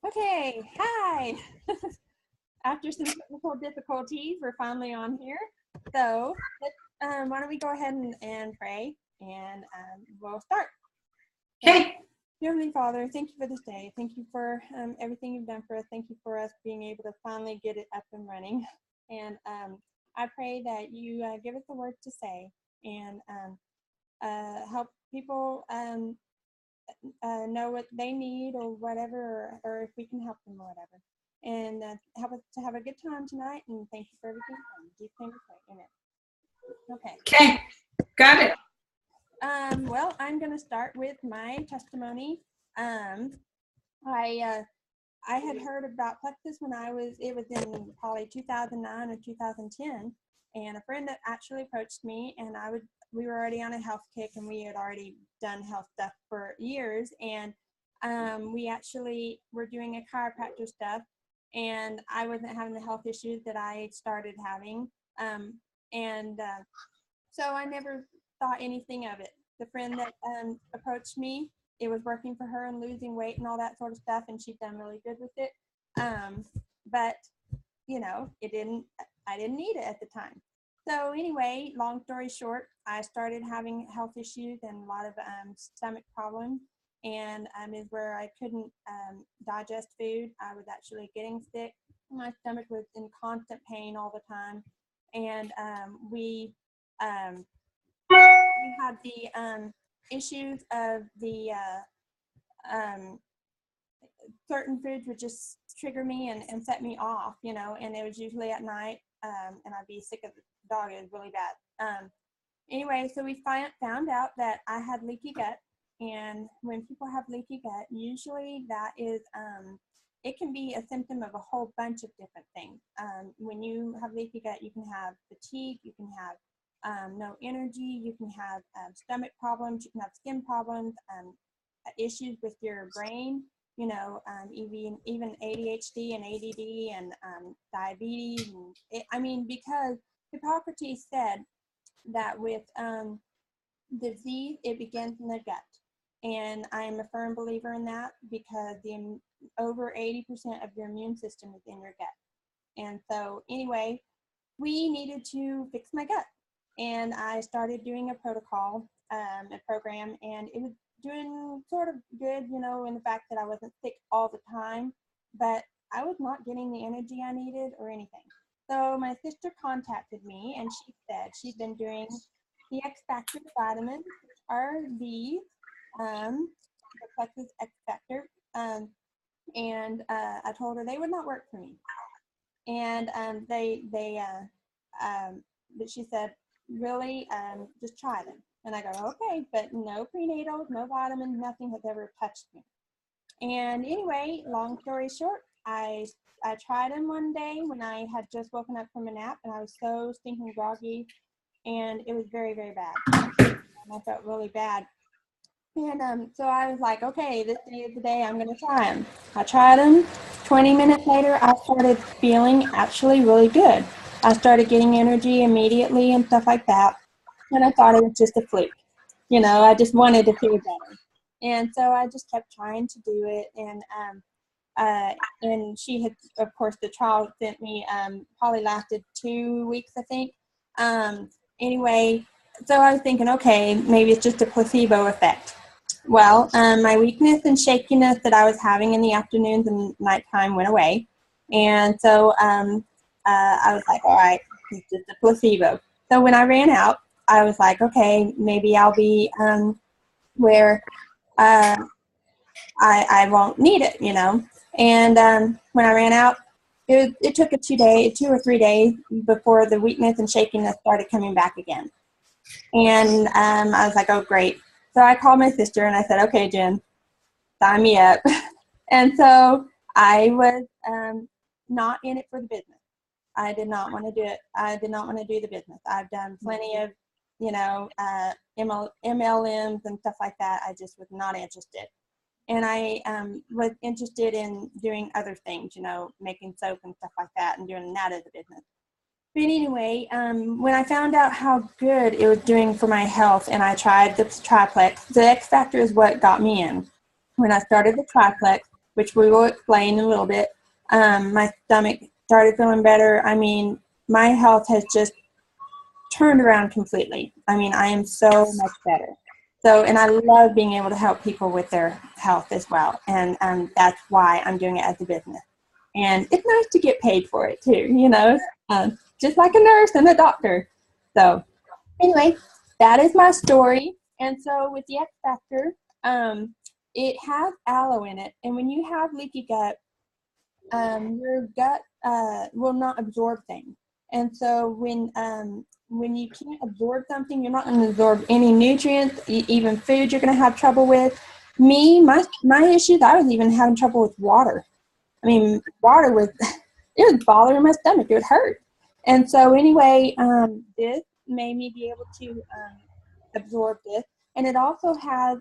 Okay, hi. After some technical difficulties, we're finally on here. So why don't we go ahead and pray, and we'll start. Okay. Dear Heavenly Father, thank you for this day. Thank you for everything you've done for us. Thank you for us being able to finally get it up and running. And I pray that you give us the words to say and help people know what they need or whatever, or if we can help them or whatever. And help us to have a good time tonight. And thank you for everything. Deep things, amen. Okay. Okay. Got it. Well, I'm going to start with my testimony. I had heard about Plexus when it was in probably 2009 or 2010, and a friend that actually approached me, and we were already on a health kick, and we had already done health stuff for years, and we actually were doing a chiropractor stuff, and I wasn't having the health issues that I started having, so I never thought anything of it. The friend that approached me, it was working for her and losing weight and all that sort of stuff, and she'd done really good with it. But you know, I didn't need it at the time. So anyway, long story short, I started having health issues and a lot of stomach problems, and is where I couldn't digest food. I was actually getting sick. My stomach was in constant pain all the time, and we had the issues of the certain foods would just trigger me and set me off, you know, and it was usually at night, and I'd be sick of the dog. It was really bad. Anyway, so we found out that I had leaky gut, and when people have leaky gut, usually that is, it can be a symptom of a whole bunch of different things. When you have leaky gut, you can have fatigue, you can have no energy, you can have stomach problems, you can have skin problems, issues with your brain, you know, even ADHD and ADD and diabetes. And because Hippocrates said that with disease, it begins in the gut. And I'm a firm believer in that, because over 80% of your immune system is in your gut. And so anyway, we needed to fix my gut. And I started doing a protocol, a program, and it was doing sort of good, you know, in the fact that I wasn't sick all the time, but I was not getting the energy I needed or anything. So my sister contacted me, and she said she'd been doing the X Factor vitamins, which are the Plexus X Factor, and I told her they would not work for me. And but she said, really, just try them. And I go, okay, but no prenatals, no vitamins, nothing has ever touched me. And anyway, long story short, I tried them one day when I had just woken up from a nap, and I was so stinking groggy, and it was very, very bad. And I felt really bad. And so I was like, okay, this day is the day I'm going to try them. I tried them. 20 minutes later, I started feeling actually really good. I started getting energy immediately and stuff like that. And I thought it was just a fluke. You know, I just wanted to feel better. And so I just kept trying to do it. And she had, of course, the trial sent me, probably lasted 2 weeks, I think. Anyway, so I was thinking, okay, maybe it's just a placebo effect. Well, my weakness and shakiness that I was having in the afternoons and nighttime went away. And so I was like, all right, it's just a placebo. So when I ran out, I was like, okay, maybe I'll be where I won't need it, you know. And when I ran out, it took 2 or 3 days before the weakness and shakiness started coming back again. And I was like, oh, great. So I called my sister and I said, okay, Jen, sign me up. And so I was not in it for the business. I did not want to do it. I did not want to do the business. I've done plenty of, you know, MLMs and stuff like that. I just was not interested. And I was interested in doing other things, you know, making soap and stuff like that and doing that as a business. But anyway, when I found out how good it was doing for my health, and I tried the triplex, the X Factor is what got me in. When I started the triplex, which we will explain in a little bit. My stomach started feeling better. I mean, my health has just turned around completely. I mean, I am so much better. So, and I love being able to help people with their health as well. And that's why I'm doing it as a business. And it's nice to get paid for it too, you know, just like a nurse and a doctor. So anyway, that is my story. And so with the X Factor, it has aloe in it. And when you have leaky gut, your gut will not absorb things. And so when you can't absorb something, you're not going to absorb any nutrients, even food you're going to have trouble with. My issues, I was even having trouble with water. I mean, water was, it was bothering my stomach. It would hurt. And so anyway, this made me be able to absorb this. And it also has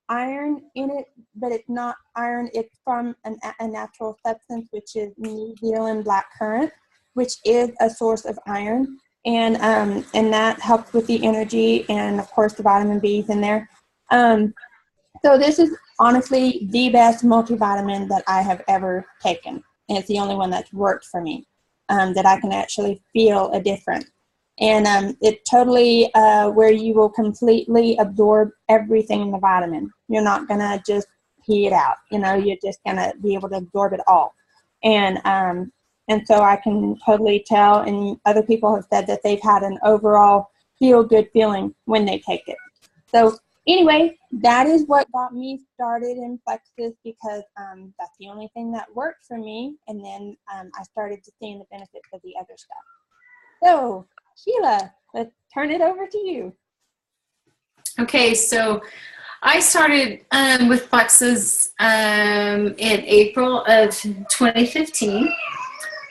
iron in it, but it's not iron. It's from a natural substance, which is New Zealand black currant, which is a source of iron. And that helps with the energy and, of course, the vitamin B's in there. So this is honestly the best multivitamin that I have ever taken. And it's the only one that's worked for me, that I can actually feel a difference. And it's totally where you will completely absorb everything in the vitamin. You're not going to just pee it out. You know, you're just going to be able to absorb it all. And so I can totally tell, and other people have said that they've had an overall feel-good feeling when they take it. So anyway, that is what got me started in Plexus, because that's the only thing that worked for me. And then I started to see the benefits of the other stuff. So Sheila, let's turn it over to you. Okay, so I started with Plexus in April of 2015.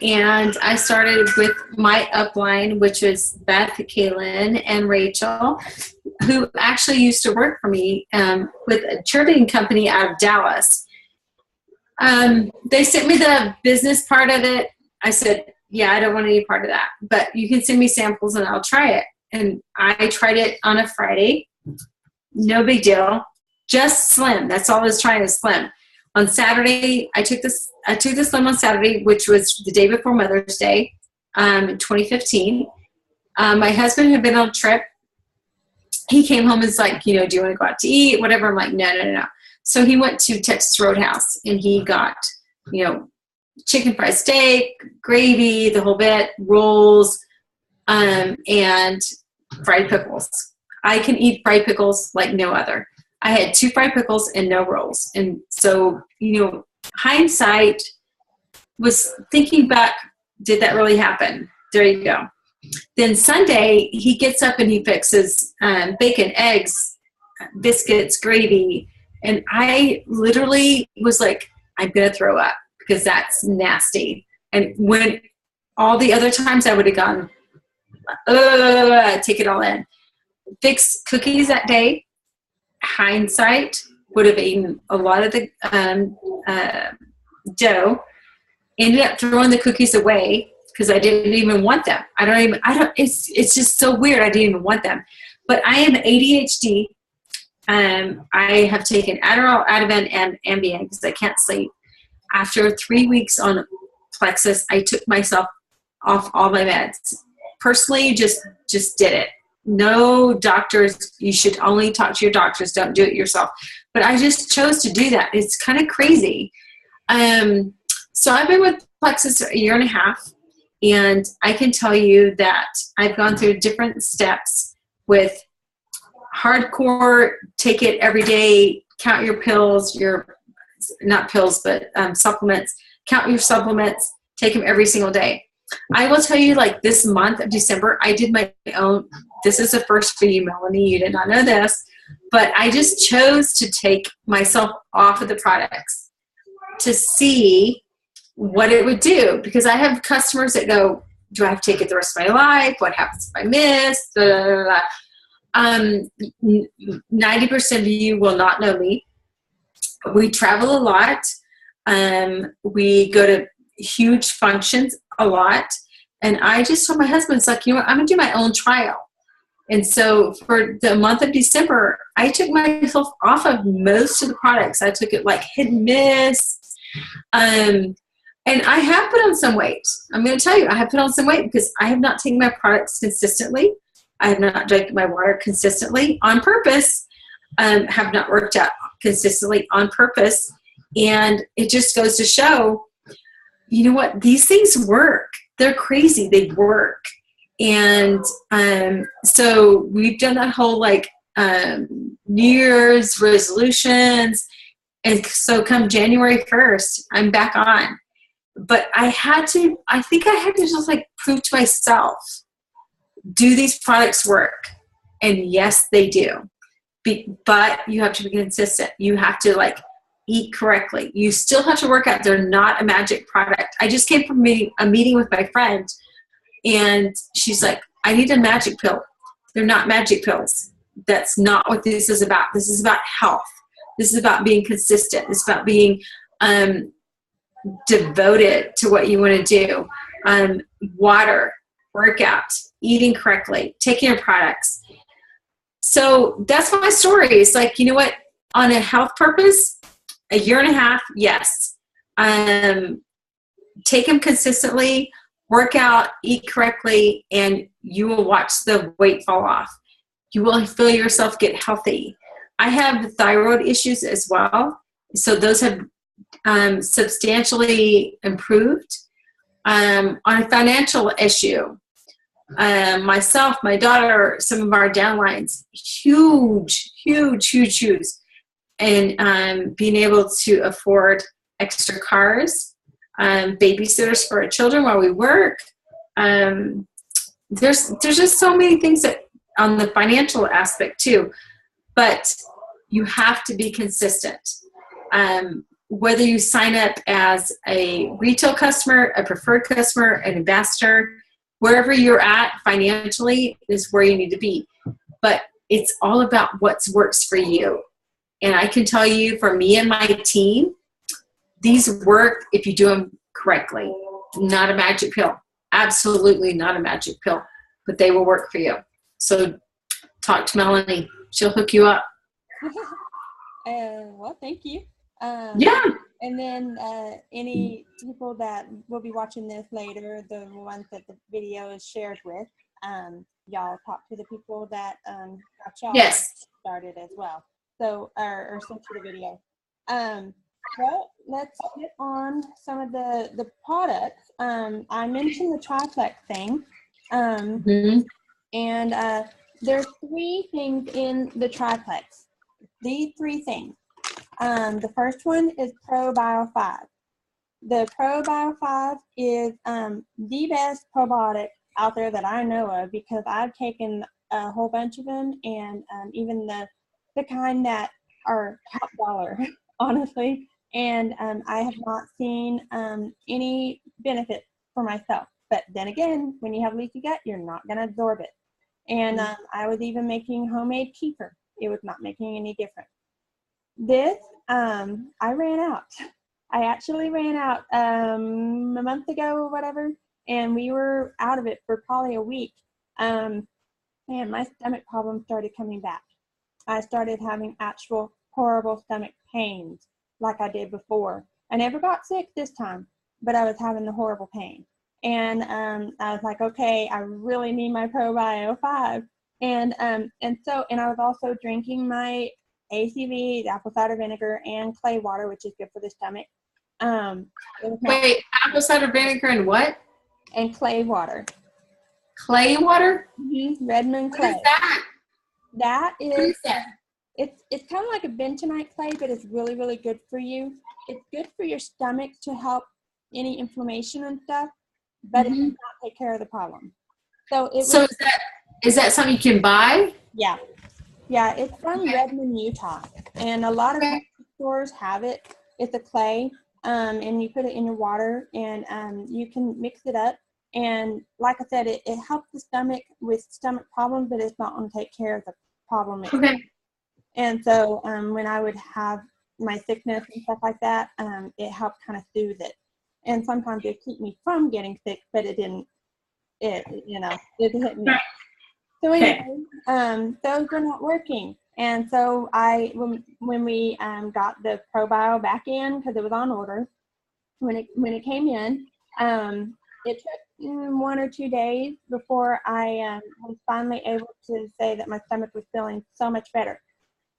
And I started with my upline, which was Beth, Kaylin, and Rachel, who actually used to work for me with a cheerleading company out of Dallas. They sent me the business part of it. I said, yeah, I don't want any part of that, but you can send me samples and I'll try it. And I tried it on a Friday. No big deal. Just slim. That's all I was trying, is slim. On Saturday, I took the slim on Saturday, which was the day before Mother's Day, in 2015. My husband had been on a trip. He came home and was like, you know, do you want to go out to eat? Whatever. I'm like, no. So he went to Texas Roadhouse and he got, you know, chicken fried steak, gravy, the whole bit, rolls, and fried pickles. I can eat fried pickles like no other. I had 2 fried pickles and no rolls. And so, you know, hindsight was thinking back, did that really happen? There you go. Then Sunday, he gets up and he fixes bacon, eggs, biscuits, gravy. And I literally was like, I'm going to throw up because that's nasty. And when all the other times I would have gone, take it all in. Fix cookies that day. Hindsight, would have eaten a lot of the dough. Ended up throwing the cookies away because I didn't even want them. It's just so weird. I didn't even want them. But I am ADHD. I have taken Adderall, Ativan, and Ambien because I can't sleep. After 3 weeks on Plexus, I took myself off all my meds. Personally, just did it. No doctors, you should only talk to your doctors, don't do it yourself. But I just chose to do that. It's kind of crazy. So I've been with Plexus a year and a half, and I can tell you that I've gone through different steps with hardcore, take it every day, count your pills, not pills, but supplements, count your supplements, take them every single day. I will tell you, like this month of December, I did my own. This is a first for you, Melanie. You did not know this, but I just chose to take myself off of the products to see what it would do, because I have customers that go, do I have to take it the rest of my life? What happens if I miss? Blah, blah, blah. 90% of you will not know me. We travel a lot. We go to huge functions a lot. And I just told my husband, it's like, you know what, I'm going to do my own trial. And so for the month of December, I took myself off of most of the products. I took it like hit and miss. And I have put on some weight. I'm going to tell you, I have put on some weight because I have not taken my products consistently. I have not drank my water consistently on purpose. Have not worked out consistently on purpose. And it just goes to show, you know what? These things work. They're crazy. They work. And so we've done that whole like New Year's resolutions. And so come January 1st, I'm back on. But I think I had to just like prove to myself, do these products work? And yes, they do. But you have to be consistent. You have to like eat correctly. You still have to work out. They're not a magic product. I just came from a meeting with my friend, and she's like, I need a magic pill. They're not magic pills. That's not what this is about. This is about health. This is about being consistent. It's about being devoted to what you want to do. Water, workout, eating correctly, taking your products. So that's my story. It's like, you know what? On a health purpose, a year and a half, yes. Take them consistently, work out, eat correctly, and you will watch the weight fall off. You will feel yourself get healthy. I have thyroid issues as well. So those have substantially improved. On a financial issue, myself, my daughter, some of our downlines, huge. And being able to afford extra cars, babysitters for our children while we work. There's just so many things that on the financial aspect too, but you have to be consistent. Whether you sign up as a retail customer, a preferred customer, an ambassador, wherever you're at financially is where you need to be. But it's all about what works for you. And I can tell you, for me and my team, these work if you do them correctly. Not a magic pill. Absolutely not a magic pill. But they will work for you. So talk to Melanie. She'll hook you up. Well, thank you. Yeah. And then any people that will be watching this later, the ones that the video is shared with, y'all talk to the people that got y'all started as well. So, or sent you the video. Well, let's hit on some of the products. I mentioned the triplex thing. And there's 3 things in the triplex. These 3 things. The first one is ProBio 5. The ProBio 5 is the best probiotic out there that I know of, because I've taken a whole bunch of them, and even the kind that are top dollar, honestly. And I have not seen any benefit for myself. But then again, when you have leaky gut, you're not going to absorb it. And I was even making homemade kefir. It was not making any difference. This, I ran out. I actually ran out a month ago or whatever, and we were out of it for probably a week. And my stomach problems started coming back. I started having actual horrible stomach pains like I did before. I never got sick this time, but I was having the horrible pain. And I was like, okay, I really need my ProBio 5. And I was also drinking my ACV, apple cider vinegar, and clay water, which is good for the stomach. Wait, apple cider vinegar and what? And clay water. Clay water? Mm-hmm. Redmond clay. What is that? That is, what is that? It's kind of like a bentonite clay, but it's really, really good for you. It's good for your stomach to help any inflammation and stuff, but it does not take care of the problem. So is that something you can buy? Yeah. Yeah, it's from Redmond, Utah, and a lot of stores have it. It's a clay, and you put it in your water, and you can mix it up. And like I said, it helps the stomach with stomach problems, but it's not going to take care of the problem. Okay. And so when I would have my sickness and stuff like that, it helped kind of soothe it. And sometimes it keep me from getting sick, but it didn't. It hit me. So anyway, those were not working. And so when we got the ProBio back in, because it was on order, when it came in, it took 1 or 2 days before I was finally able to say that my stomach was feeling so much better.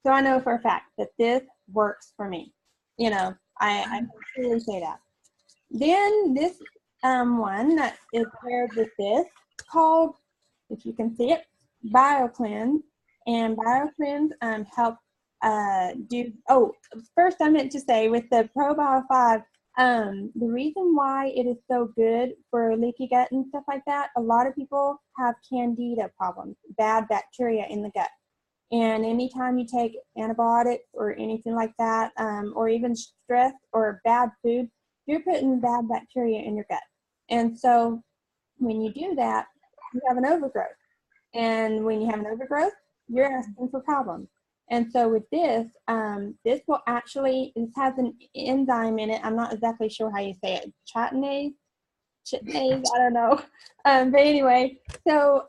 So I know for a fact that this works for me. You know, I can truly say that. Then this one that is paired with this, called, if you can see it, BioCleanse. And BioCleanse help first I meant to say with the ProBio 5, the reason why it is so good for leaky gut and stuff like that, a lot of people have candida problems, bad bacteria in the gut. And anytime you take antibiotics or anything like that, or even stress or bad food, you're putting bad bacteria in your gut. And so when you do that, you have an overgrowth. And when you have an overgrowth, you're asking for problems. And so with this, this has an enzyme in it. I'm not exactly sure how you say it. Chitinase, I don't know. But anyway, that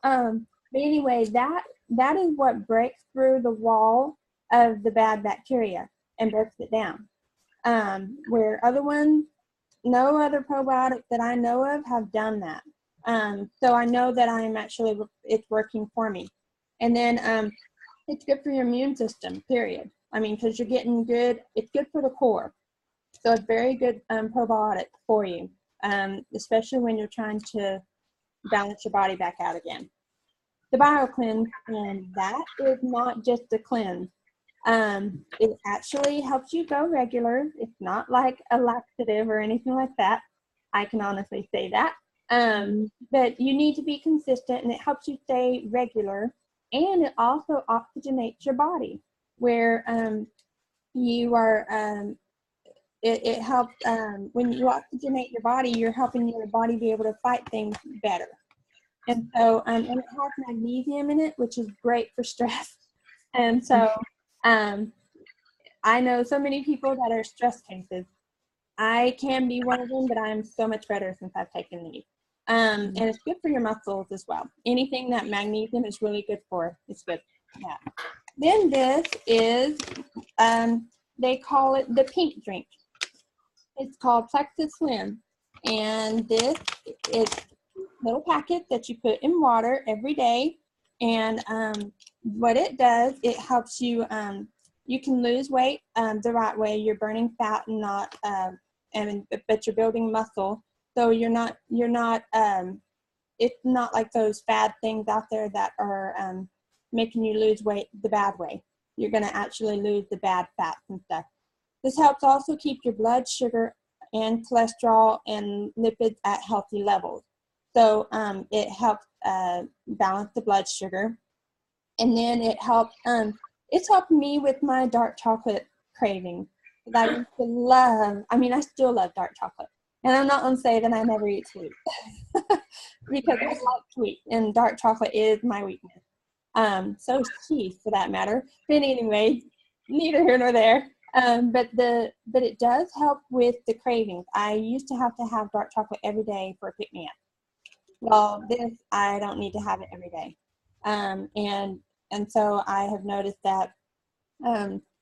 is what breaks through the wall of the bad bacteria and breaks it down. Where other ones, no other probiotics that I know of have done that. So I know that it's working for me. And then it's good for your immune system, period. I mean, because you're getting it's good for the core. So it's very good probiotic for you, especially when you're trying to balance your body back out again. The BioCleanse, and that is not just a cleanse. It actually helps you go regular. It's not like a laxative or anything like that. I can honestly say that. But you need to be consistent, and it helps you stay regular. And it also oxygenates your body, where you are, it helps, when you oxygenate your body, you're helping your body be able to fight things better. And so, and it has magnesium in it, which is great for stress. And so, I know so many people that are stress cases. I can be one of them, but I am so much better since I've taken these. And it's good for your muscles as well. Anything that magnesium is really good for, it's good for that. Then this is, they call it the pink drink. It's called Plexus Slim. And this is a little packet that you put in water every day. And what it does, it helps you, you can lose weight the right way. You're burning fat and not, but you're building muscle. So you're not, it's not like those bad things out there that are making you lose weight the bad way. You're going to actually lose the bad fats and stuff. This helps also keep your blood sugar and cholesterol and lipids at healthy levels. So it helps balance the blood sugar. And then it helps, it's helped me with my dark chocolate craving. I used to love, I still love dark chocolate. And I'm not going to say that I never eat sweet because I like sweet, and dark chocolate is my weakness. So is cheese, for that matter. But anyway, neither here nor there. But it does help with the cravings. I used to have dark chocolate every day for a pick-me-up. Well, this, I don't need to have it every day. And so I have noticed that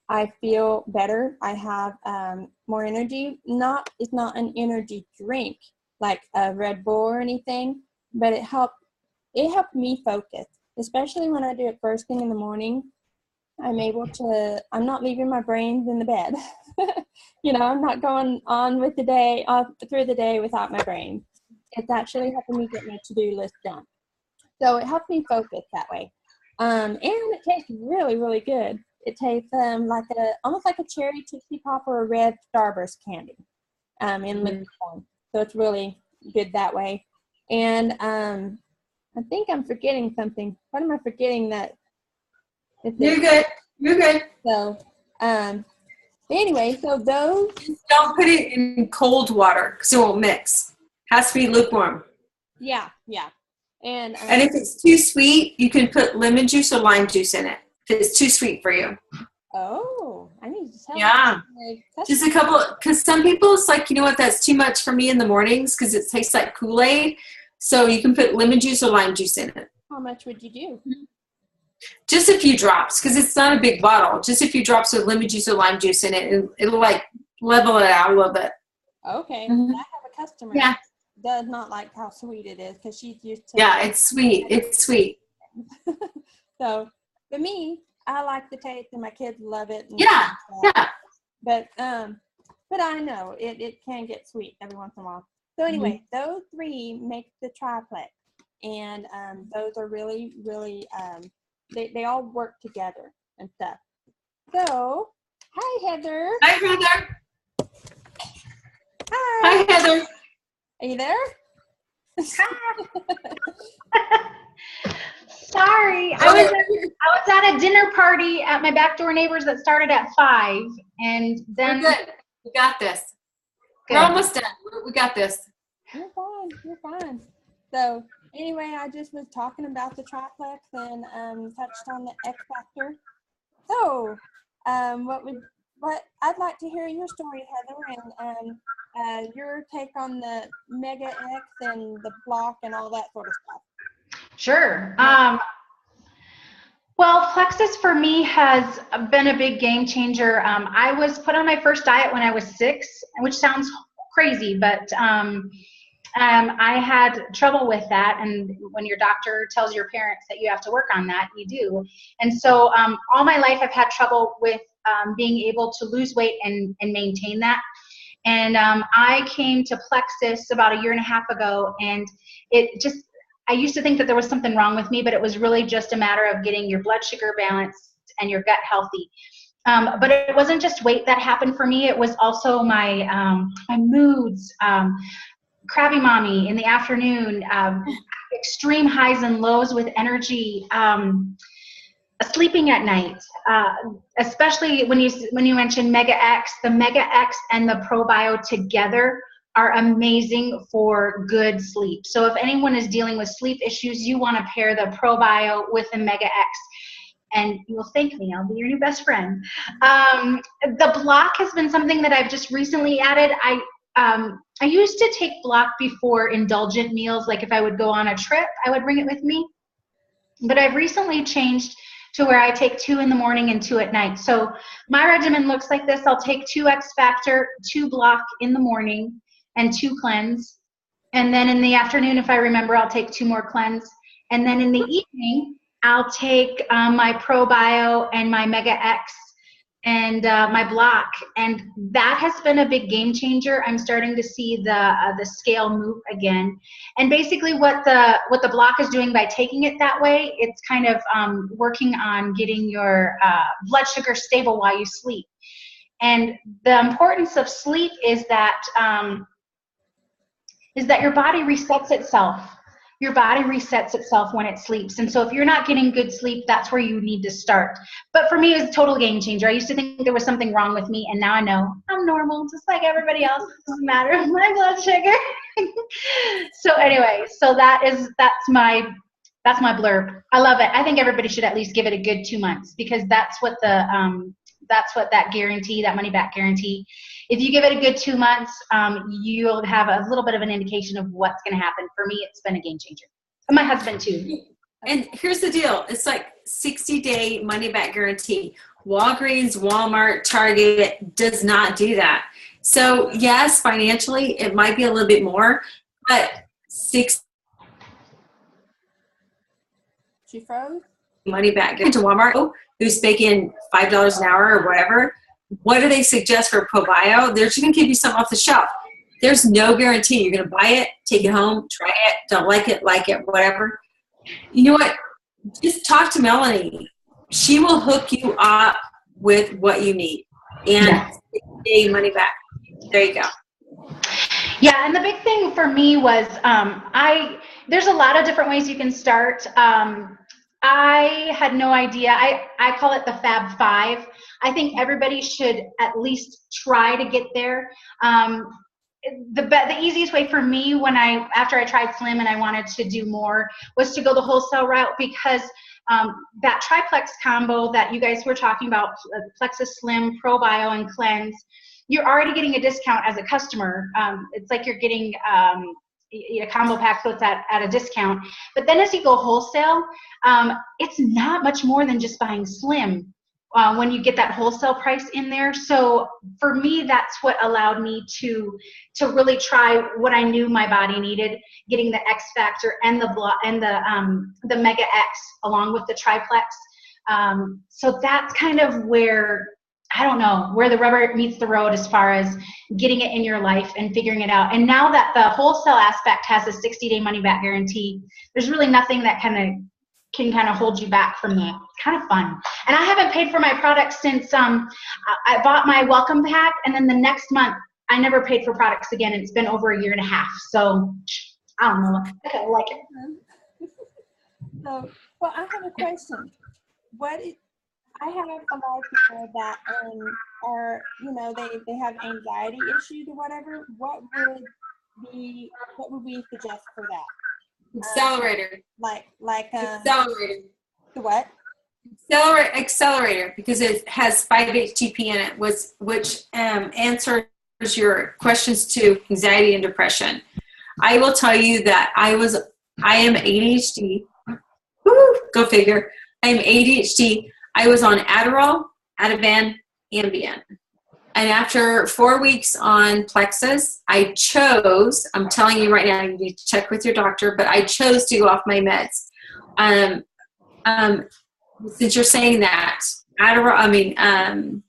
I feel better. I have more energy. It's not an energy drink like a Red Bull or anything, but it helped me focus, especially when I do it first thing in the morning. I'm not leaving my brains in the bed. I'm not going on with the day, through the day without my brain. It's actually helping me get my to-do list done. So it helps me focus that way. And it tastes really, really good. It tastes almost like a cherry Tootsie Pop or a red Starburst candy in liquid form. So it's really good that way. And I think I'm forgetting something. What am I forgetting that? You're good. You're good. So anyway, so those. Just don't put it in cold water because it won't mix. Has to be lukewarm. Yeah. And if it's too sweet, you can put lemon juice or lime juice in it. If it's too sweet for you. Oh, I need to tell Yeah. Just a couple, because some people, it's like, you know what, that's too much for me in the mornings because it tastes like Kool-Aid. So you can put lemon juice or lime juice in it. How much would you do? Just a few drops, because it's not a big bottle. Just a few drops of lemon juice or lime juice in it, and it'll like level it out a little bit. Okay. Mhm. I have a customer Yeah. that does not like how sweet it is because she's used to. Yeah, it's sweet. It's sweet. So, but me, I like the taste, and my kids love it. And Yeah, yeah. But I know it can get sweet every once in a while. So anyway, those three make the triplex, and those are really, really they all work together and stuff. So, hi Heather. Hi, Heather. Hi. Hi, Heather. Are you there? Sorry, I was at a dinner party at my backdoor neighbors that started at 5, and then We're good. We got this. Good. We're almost done. We got this. You're fine. You're fine. So anyway, I just was talking about the triplex and touched on the X factor. So what I'd like to hear your story, Heather, and your take on the Mega X and the block and all that sort of stuff. Sure. Well, Plexus for me has been a big game changer. I was put on my first diet when I was 6, which sounds crazy, but I had trouble with that. And when your doctor tells your parents that you have to work on that, you do. And so all my life I've had trouble with being able to lose weight and maintain that. And I came to Plexus about 1.5 years ago, and I used to think that there was something wrong with me, but it was really just a matter of getting your blood sugar balanced and your gut healthy. But it wasn't just weight that happened for me. It was also my moods, crabby mommy in the afternoon, extreme highs and lows with energy, sleeping at night, especially when you mentioned Mega X. The Mega X and the ProBio together are amazing for good sleep. So if anyone is dealing with sleep issues, you want to pair the ProBio with the Mega X, and you will thank me. I'll be your new best friend. The block has been something that I've just recently added. I used to take block before indulgent meals, like if I would go on a trip, I would bring it with me. But I've recently changed to where I take 2 in the morning and 2 at night. So my regimen looks like this. I'll take 2 X Factor, 2 block in the morning, and 2 cleanse. And then in the afternoon, if I remember, I'll take 2 more cleanse. And then in the evening, I'll take my ProBio and my Mega X and my block. And that has been a big game changer. I'm starting to see the scale move again. And basically what the block is doing by taking it that way, it's kind of working on getting your blood sugar stable while you sleep. And the importance of sleep is that your body resets itself. Your body resets itself when it sleeps. And so if you're not getting good sleep, that's where you need to start. But for me, it was a total game changer. I used to think there was something wrong with me, and now I know I'm normal, just like everybody else. It doesn't matter my blood sugar. So anyway, so that's my blurb. I love it. I think everybody should at least give it a good 2 months, because that's what that guarantee, that money back guarantee, if you give it a good 2 months, you'll have a little bit of an indication of what's going to happen. For me, it's been a game changer. And my husband too. And here's the deal. It's like 60-day money back guarantee. Walgreens, Walmart, Target does not do that. So yes, financially, it might be a little bit more, but 60 She froze? money back to Walmart, who's making $5 an hour or whatever, what do they suggest for ProBio? They're just going to give you something off the shelf. There's no guarantee. You're going to buy it, take it home, try it, don't like it, whatever. You know what? Just talk to Melanie. She will hook you up with what you need. And pay money back. There you go. Yeah, and the big thing for me was there's a lot of different ways you can start. I had no idea. I call it the Fab 5. I think everybody should at least try to get there. The easiest way for me after I tried Slim and I wanted to do more was to go the wholesale route, because that triplex combo that you guys were talking about, Plexus Slim, ProBio, and Cleanse, you're already getting a discount as a customer. It's like you're getting a combo pack, so it's at a discount. But then as you go wholesale, it's not much more than just buying Slim when you get that wholesale price in there. So for me, that's what allowed me to really try what I knew my body needed, getting the X Factor and the Mega X along with the Triplex. So that's kind of where, I don't know, where the rubber meets the road as far as getting it in your life and figuring it out. And now that the wholesale aspect has a 60-day money-back guarantee, there's really nothing that can kind of hold you back from that. It's kind of fun. And I haven't paid for my products since I bought my welcome pack, and then the next month I never paid for products again. It's been over 1.5 years. So I don't know. I kind of like it. So, well, I have a question. I have a lot of people that are, they have anxiety issues or whatever. What would we suggest for that? Accelerator. Accelerator. The what? Accelerator, because it has 5-HTP in it, which answers your questions to anxiety and depression. I will tell you that I am ADHD. Woo, go figure. I'm ADHD. I was on Adderall, Ativan, Ambien. And after 4 weeks on Plexus, I'm telling you right now, you need to check with your doctor, but I chose to go off my meds. Since you're saying that, Adderall,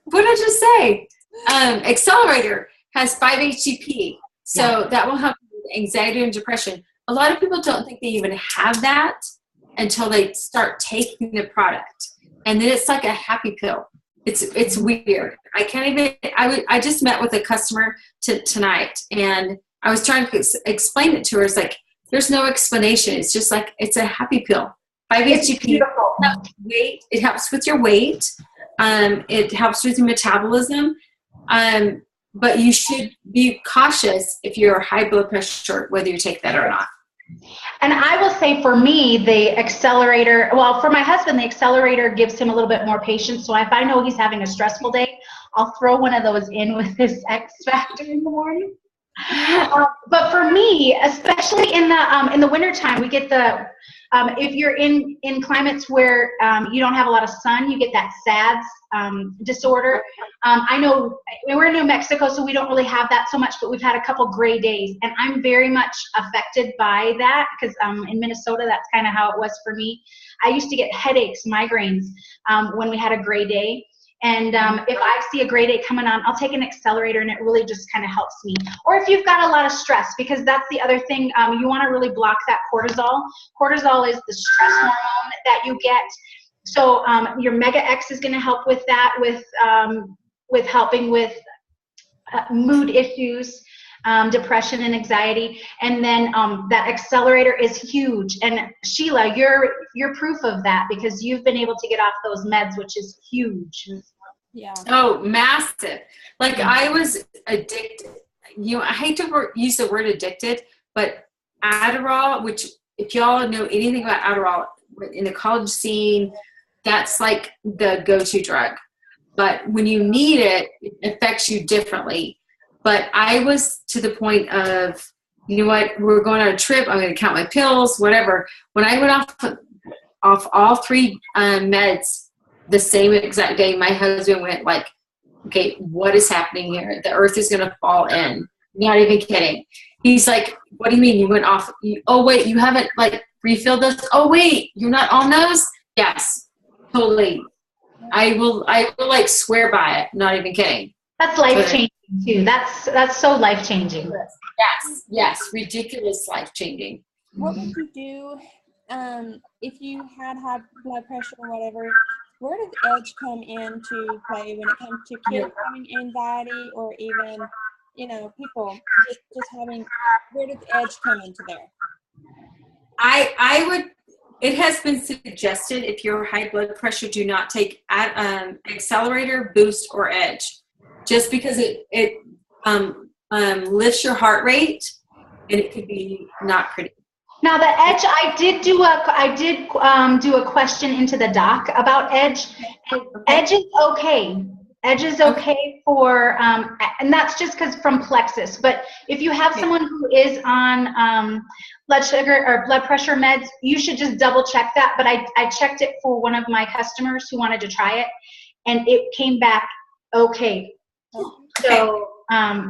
what did I just say? Accelerator has 5-HTP, so that will help with anxiety and depression. A lot of people don't think they even have that until they start taking the product, and then it's like a happy pill. It's weird. I just met with a customer tonight, and I was trying to explain it to her. It's like, there's no explanation. It's just like, it's a happy pill. 5-HTP. It helps with your weight. It helps with your metabolism. But you should be cautious if you're high blood pressure, whether you take that or not. And I will say, for me, the accelerator, well, for my husband, the accelerator gives him a little bit more patience. So if I know he's having a stressful day, I'll throw one of those in with his X Factor in the morning. But for me, especially in the wintertime, we get if you're in climates where you don't have a lot of sun, you get that SADS disorder. I know we're in New Mexico, so we don't really have that so much, but we've had a couple gray days, and I'm very much affected by that because in Minnesota, that's kind of how it was for me. I used to get headaches, migraines when we had a gray day. And if I see a gray day coming on, I'll take an accelerator, and it really just kind of helps me. Or if you've got a lot of stress, because that's the other thing, you want to really block that cortisol. Cortisol is the stress hormone that you get. So your Mega X is going to help with that, with helping with mood issues, depression and anxiety. And then that accelerator is huge. And Sheila, you're proof of that, because you've been able to get off those meds, which is huge. Yeah. Oh, massive. Like, I was addicted. I hate to use the word addicted, but Adderall, which if y'all know anything about Adderall in the college scene, that's like the go-to drug. But when you need it, it affects you differently. But I was to the point of, you know what, we're going on a trip, I'm going to count my pills, whatever. When I went off all 3 meds the same exact day, my husband went like, okay, what is happening here? The earth is going to fall in. Not even kidding. He's like, what do you mean you went off? Oh, wait, you haven't like refilled those? Oh, wait, you're not on those? Yes, totally. I will like swear by it. Not even kidding. That's life-changing too. That's so life-changing. Yes, ridiculous life-changing. What would you do if you had high blood pressure or whatever? Where does Edge come into play when it comes to kids having anxiety, or even, people just having, where does Edge come into there? I would, it has been suggested if you're high blood pressure, do not take accelerator, boost, or Edge, just because it lifts your heart rate, and it could be not pretty. Now the Edge, I did do a question into the doc about Edge. And Edge is okay. Edge is okay for, and that's just because from Plexus. But if you have someone who is on blood sugar or blood pressure meds, you should just double check that. But I checked it for one of my customers who wanted to try it, and it came back okay. So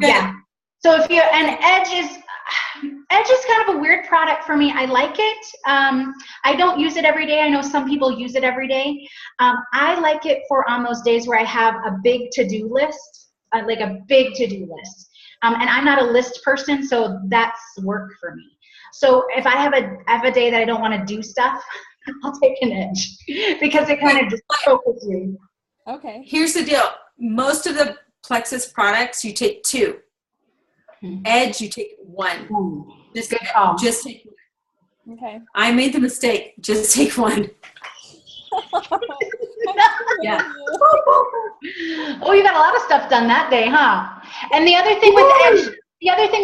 yeah. So if you and Edge is kind of a weird product for me. I like it. I don't use it every day. I know some people use it every day. I like it for on those days where I have a big to-do list, like a big to-do list. And I'm not a list person, so that's work for me. So if I have a day that I don't want to do stuff, I'll take an Edge because it kind of just focuses you. Okay. Here's the deal. Most of the Plexus products, you take 2. Edge, you take 1. Just take 1. Okay. I made the mistake. Just take 1. Yeah. Oh, you got a lot of stuff done that day, huh? And the other thing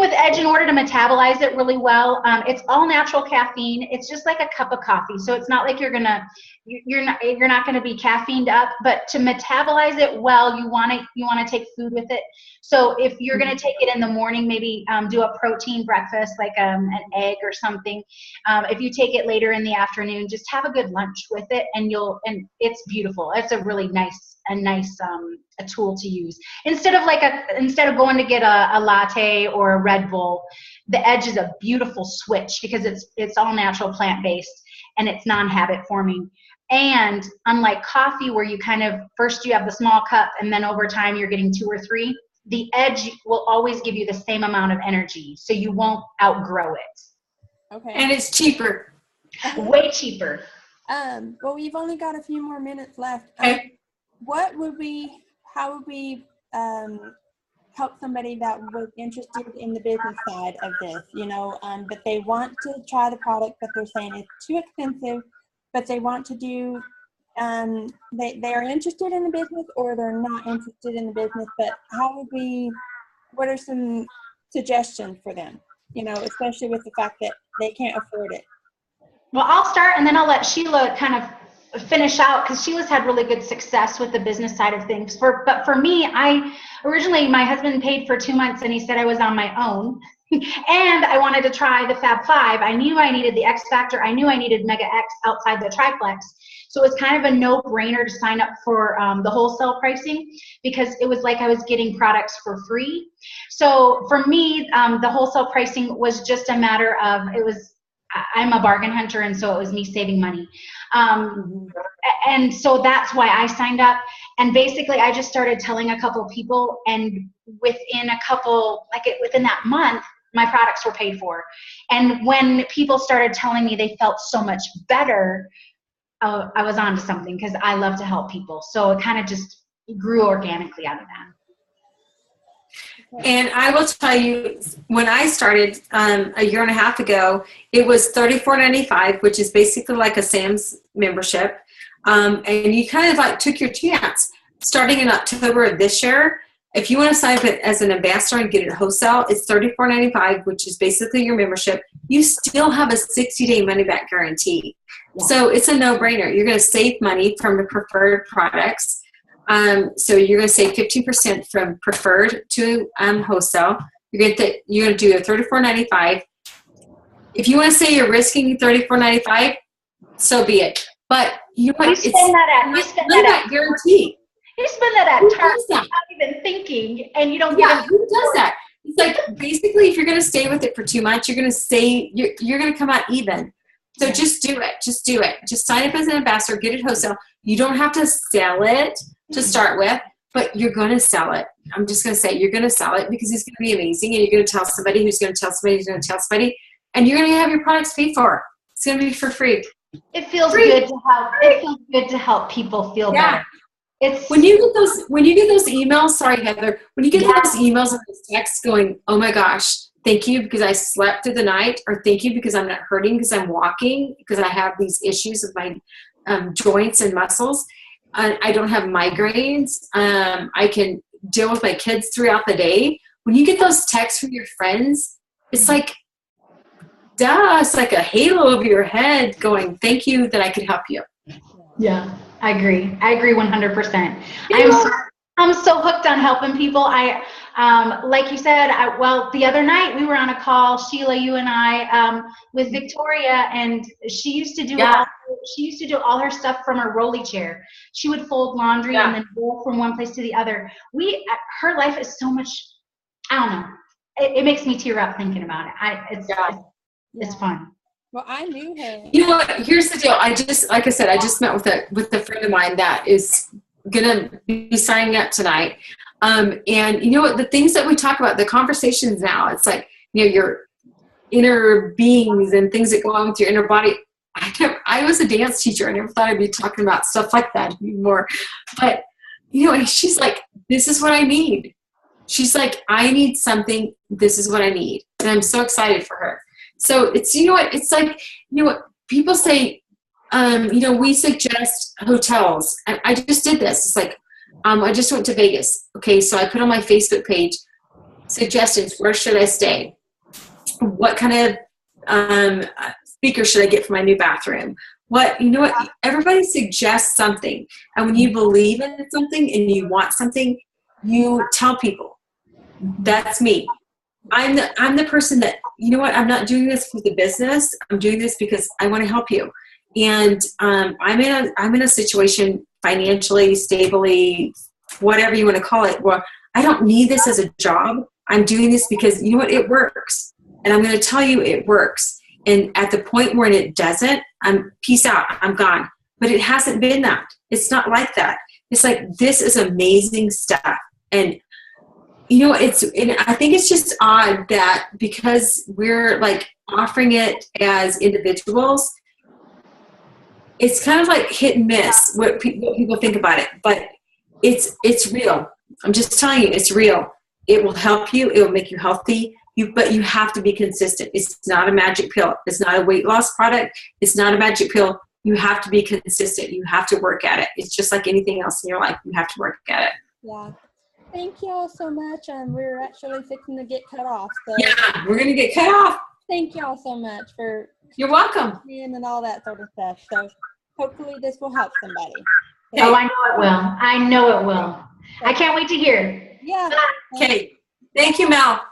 with Edge, in order to metabolize it really well, it's all natural caffeine. It's just like a cup of coffee, so it's not like you're not gonna be caffeined up. But to metabolize it well, you want to take food with it. So if you're gonna take it in the morning, maybe do a protein breakfast like an egg or something. If you take it later in the afternoon, just have a good lunch with it, and it's beautiful. It's a really nice a tool to use instead of going to get a latte or a Red Bull. The Edge is a beautiful switch because it's all natural, plant-based, and it's non-habit forming. And unlike coffee, where you kind of first you have the small cup and then over time you're getting 2 or 3, the Edge will always give you the same amount of energy, so you won't outgrow it. Okay. And it's cheaper. Way cheaper. Well, we've only got a few more minutes left. Okay. How would we help somebody that was interested in the business side of this, but they want to try the product, but they're saying it's too expensive, but they want to do, they are interested in the business or they're not interested in the business, but what are some suggestions for them, especially with the fact that they can't afford it? Well, I'll start and then I'll let Sheila kind of finish out because Sheila's had really good success with the business side of things. But for me, originally my husband paid for 2 months and he said I was on my own and I wanted to try the Fab 5. I knew I needed the X Factor. I knew I needed Mega X outside the triplex. So it was kind of a no-brainer to sign up for the wholesale pricing because it was like I was getting products for free. So for me, the wholesale pricing was just a matter of, I'm a bargain hunter, and so it was me saving money. And so that's why I signed up. And basically, I just started telling a couple people, and within that month, my products were paid for. And when people started telling me they felt so much better, I was on to something because I love to help people. So it kind of just grew organically out of that. And I will tell you, when I started a year and a half ago, it was $34.95, which is basically like a Sam's membership. And you kind of took your chance. Starting in October of this year, if you want to sign up as an ambassador and get it wholesale, it's $34.95, which is basically your membership. You still have a 60-day money-back guarantee. Yeah. So it's a no-brainer. You're going to save money from the preferred products. So you're going to save 15% from preferred to wholesale. You're going to do a $34.95. If you want to say you're risking $34.95, so be it. But you spend that guarantee. You spend that at Target without even thinking, and you don't get it. Who does that? It's like basically, if you're going to stay with it for 2 months, you're going to come out even. So just do it. Just do it. Just sign up as an ambassador. Get it wholesale. You don't have to sell it to start with, but you're going to sell it. I'm just going to say you're going to sell it because it's going to be amazing, and you're going to tell somebody who's going to tell somebody who's going to tell somebody, and you're going to have your products paid for. It's going to be for free. It feels good to help. It feels good to help people feel better. When you get those emails, sorry Heather, when you get those emails and those texts going, oh my gosh, thank you because I slept through the night, or thank you because I'm not hurting because I'm walking, because I have these issues with my joints and muscles. I don't have migraines. I can deal with my kids throughout the day. When you get those texts from your friends, it's like, duh, it's like a halo over your head going, thank you that I could help you. Yeah, I agree. I agree 100%. I'm so hooked on helping people. Like you said, the other night we were on a call, Sheila, you and I, with Victoria, and she used to do all her stuff from her rolly chair. She would fold laundry and then go from one place to the other. Her life is so much, I don't know. It makes me tear up thinking about it. It's fun. Well, I knew her. You know what? Here's the deal. Like I said, I just met with a friend of mine that is gonna be signing up tonight. And you know what? The things that we talk about, the conversations now, it's like, you know, your inner beings and things that go on with your inner body. I was a dance teacher. I never thought I'd be talking about stuff like that anymore. But you know, she's like, this is what I need. She's like, I need something. This is what I need. And I'm so excited for her. So it's, you know what, it's like, you know what, people say, you know, we suggest hotels. And I just did this. It's like, I just went to Vegas. Okay, so I put on my Facebook page suggestions. Where should I stay? What kind of speaker should I get for my new bathroom? You know what, everybody suggests something. And when you believe in something and you want something, you tell people. That's me. I'm the person that, you know what, I'm not doing this for the business. I'm doing this because I want to help you. And I'm in a situation financially, stably, whatever you want to call it, where I don't need this as a job. I'm doing this because, you know what, it works. And I'm going to tell you it works. And at the point where it doesn't, peace out, I'm gone. But it hasn't been that. It's not like that. It's like, this is amazing stuff. And you know, and I think it's just odd that because we're like offering it as individuals, it's kind of like hit and miss what people think about it. But it's real. I'm just telling you, it's real. It will help you. It will make you healthy. But you have to be consistent. It's not a magic pill. It's not a weight loss product. It's not a magic pill. You have to be consistent. You have to work at it. It's just like anything else in your life. You have to work at it. Yeah. Thank y'all so much. We're actually fixing to get cut off. So yeah, we're going to get cut off. Thank y'all so much for You're welcome. And all that sort of stuff. So hopefully this will help somebody. Oh, I know it will. I know it will. I can't wait to hear. Yeah. Okay. Thank you, Mel.